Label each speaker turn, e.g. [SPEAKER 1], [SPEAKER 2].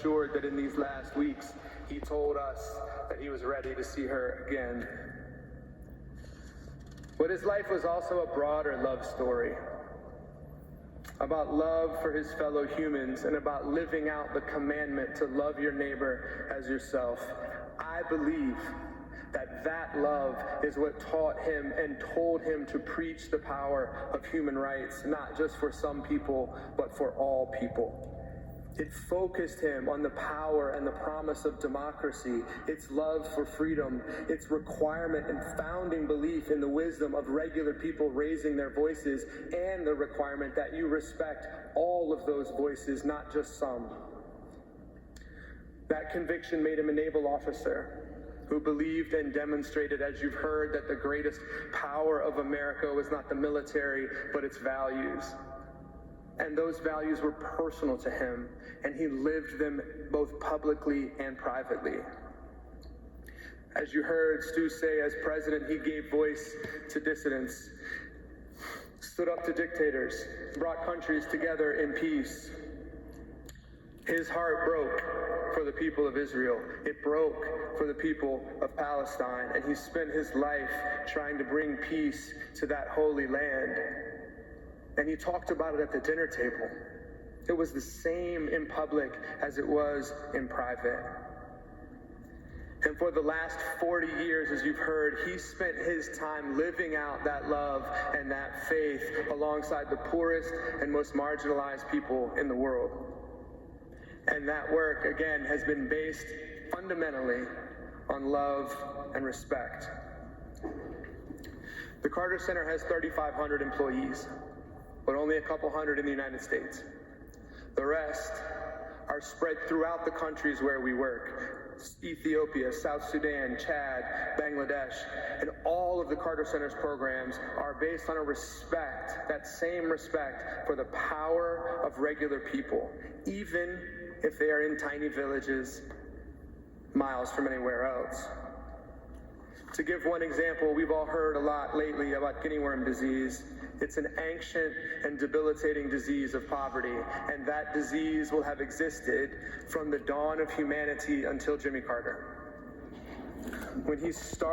[SPEAKER 1] assured that in these last weeks, he told us that he was ready to see her again. But his life was also a broader love story, about love for his fellow humans and about living out the commandment to love your neighbor as yourself. I believe that love is what taught him and told him to preach the power of human rights, not just for some people, but for all people. It focused him on the power and the promise of democracy, its love for freedom, its requirement and founding belief in the wisdom of regular people raising their voices, and the requirement that you respect all of those voices, not just some. That conviction made him a naval officer who believed and demonstrated, as you've heard, that the greatest power of America was not the military, but its values. And those values were personal to him, and he lived them both publicly and privately. As you heard Stu say, as president, he gave voice to dissidents, stood up to dictators, brought countries together in peace. His heart broke for the people of Israel. It broke for the people of Palestine, and he spent his life trying to bring peace to that holy land. And he talked about it at the dinner table. It was the same in public as it was in private. And for the last 40 years, as you've heard, he spent his time living out that love and that faith alongside the poorest and most marginalized people in the world. And that work, again, has been based fundamentally on love and respect. The Carter Center has 3,500 employees, but only a couple hundred in the United States. The rest are spread throughout the countries where we work: Ethiopia, South Sudan, Chad, Bangladesh, and all of the Carter Center's programs are based on a respect, that same respect for the power of regular people, even if they are in tiny villages miles from anywhere else. To give one example, we've all heard a lot lately about guinea worm disease. It's an ancient and debilitating disease of poverty, and that disease will have existed from the dawn of humanity until Jimmy Carter. When he started